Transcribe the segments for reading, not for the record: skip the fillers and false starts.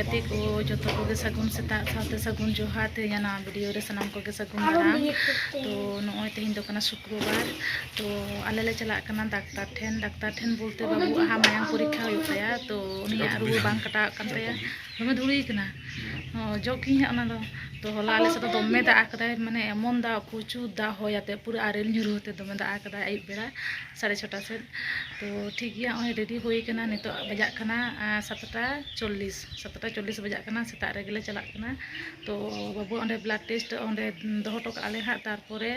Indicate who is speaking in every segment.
Speaker 1: गति को जो को सगुन सेता साथे सगुन जोहार तेना वीडियो रे सनाम को सगुन दाराम। तो नॉय तेहिन दो कना शुक्रवार तो आले ले चला कना डाक्तार ठेन बोलते बाबू आहा मायांग परीक्षा हो तया तो उनिया रुआ बांग कटा कन तया दमे धुड़ी कना जोकी ओना तो होला आले से दमे दा आकदा माने एमन दा प्रचुर दा होयाते पूरा आरेल ᱧᱩᱨᱩ होते दमे दा आकदा आई बेड़ा 6:30 से तो ठीक गया ओय रेडी होई कना नितो बजा कना 7:40 बजा कना सेता रे गेले चला कना तो बाबू ओंडे ब्लड टेस्ट ओंडे दोहो टो आले हा तारपरे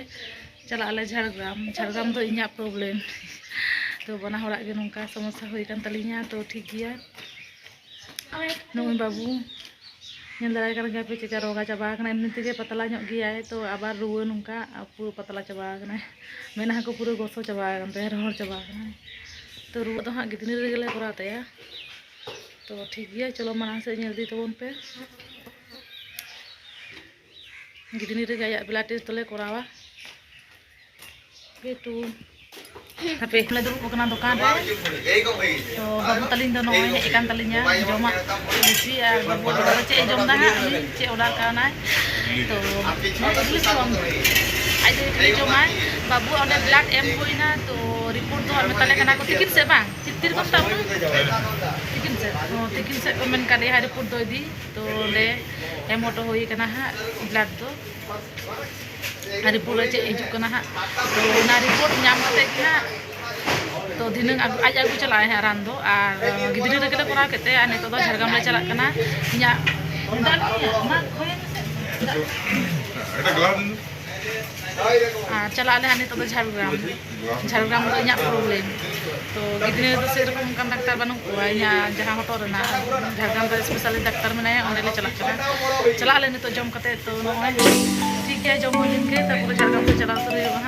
Speaker 1: चला आले झारग्राम तो इኛ प्रॉब्लम तो बना हड़ा के नोंका समस्या होई कन तलिया तो ठीक गया नोय बाबू ñel daray kan gape ceka roga chaba kana emni tege patala nyok gaya तो abar ruwa nungka pura patala chaba kana mena ko pura goso chaba kan te rohor chaba kana तो ruwa तो हाँ gidini re gele korata ya तो ठीक गया चलो mana से ñel di tabon pe gidini re gaya blood test tole korawa gitu tapi le dulu kena dukan तो babu talin do noy ikan talinya joma isi ya babu do ce jom dah ce order kana तो tulis bang aja itu joma babu ada blood em hoina तो report तो हमें तले कना को tikin se bang चित्तिर को tahu tikin se komen kali hari report do di तो ले em auto hoi kana ha blood तो hari pura ce ejuk kana ha तो ना report nyam kate kena तो दिन आज आगू चला है रांदो और गिदरी रे केले कोरा केते आ नितो झारग्राम ले चला कना इया चला ले नितो झारग्राम तो इया प्रॉब्लम तो गिदरी तो से रकम kan डाक्टर बानु को इया जहां हटो रेना झारग्राम रे स्पेशल डाक्टर मने ओंडे ले चला ले नितो जम कते तो नय ठीक है जम होइन के तारपर झारग्राम ले चला तो रेवा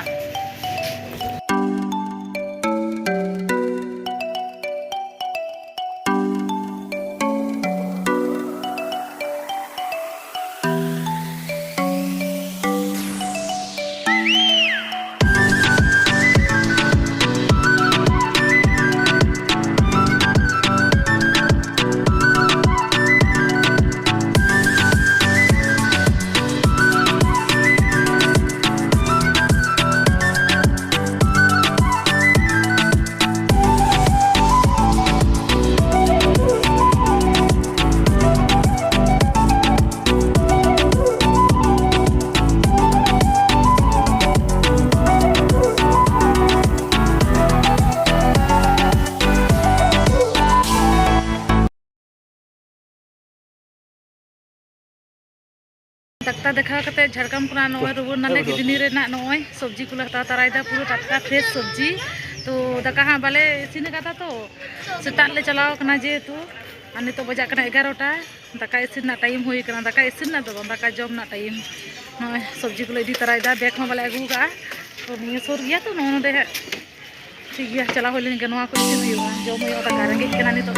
Speaker 1: डाक्तार देखा करते झारग्राम को नॉय रुवर नाले गिदनी रे ना नॉय सब्जी को हता तराइदा पूरा टटका फ्रेश सब्जी तो दाका हाँ बाले इसिन का तो सेता ले चलाव कना जे तू आ नितो बजा कना 11टा दाका इसिन ना टाइम होई कना दाका इसिन ना दो दाका जम ना टाइम नॉय सब्जी को इदी तराइदा बैग में बाले अगू का तो निये सोर गया तो नोन दे ठीक गया चला होले के नोआ को इसिन हुआ जम हुआ दाका रंगे कना नितो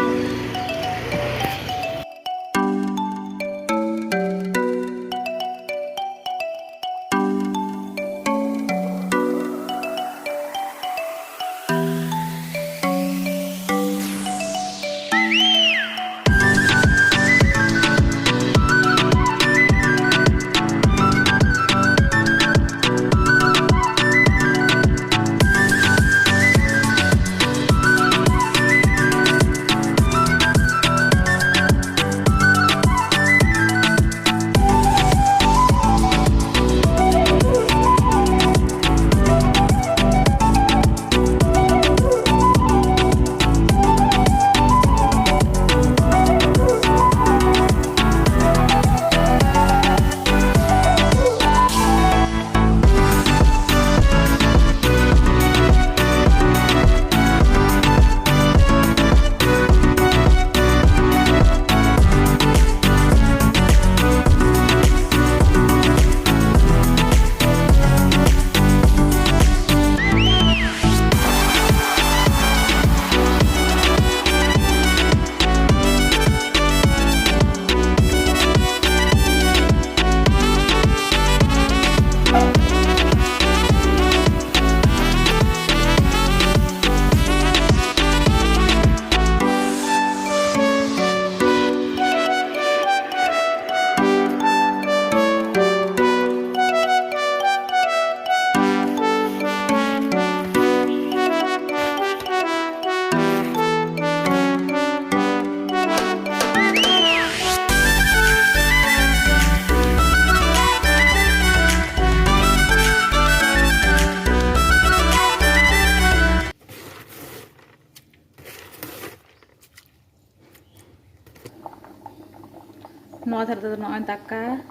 Speaker 1: Nua thar tu nua daka,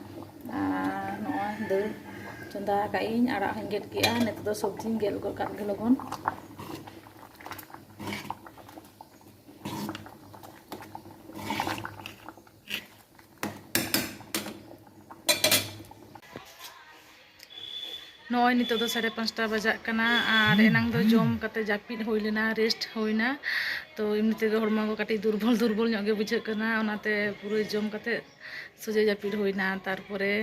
Speaker 1: nua dal chonda kain arak hang get kia, net tu sobji gel go kat gelogon. Noi nito do 5:30 bajak kana ar enang do jom kate japid hoi lena rest hoina to emni tege horma ko kati durbol nyok ge bujhaগ kana onate puro jom kate soje japid hoina tarpore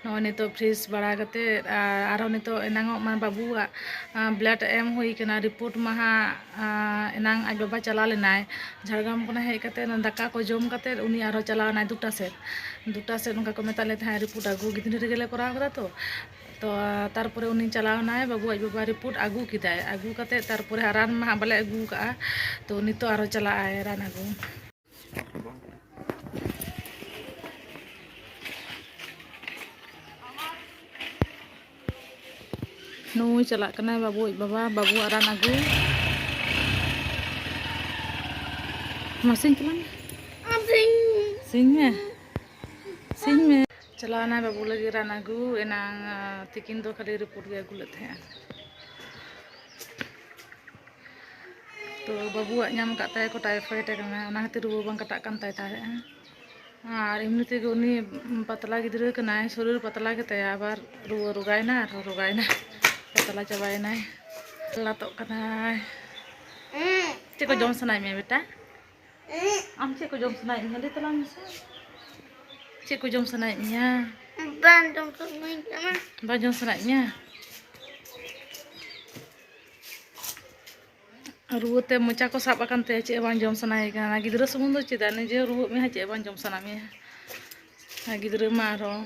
Speaker 1: noi nito fresh bara kate aro nito enang man babuwa blood em hoi kana report maha enang aj baba chala lenai Jhargram kona hei kate daka ko jom kate uni aro chala nai duta set onka ko meta le tha report agu gidne rege le koraw kada to तारपरे उनी चलावना बाबू आज बाबा report आगू किदाय आगू कते तारपरे रान मा बाले आगू का तो नितो आरो चला आए रान आगू नुई चला कना बाबू बाबा बाबू रान आगू मसिन चला सिंह में चलाना बाबू लगे रान आगू एनांग तिकिन दो खाली रिपोर्ट गे आगू लेते हैं तो बाबू नाम काता को टाइफाइड है ना खातिर रुआ बांग कटा कान ताय ताहे और एमनी तेगे उनी पतला गिद्रा कनाय शरीर पतला के ताय आबार रुआ रुगायना पतला चाबायना लातो कनाय चे को जम सनाय में बेटा आम चे को जम सनाय में ले तला में चे को जम सनाय में ban jom senaknya ruwete mocha ko sab akan te ce ban jom sanai kana gidra sumun do cida ne je ruwet me ha ce ban jom saname ha gidra maro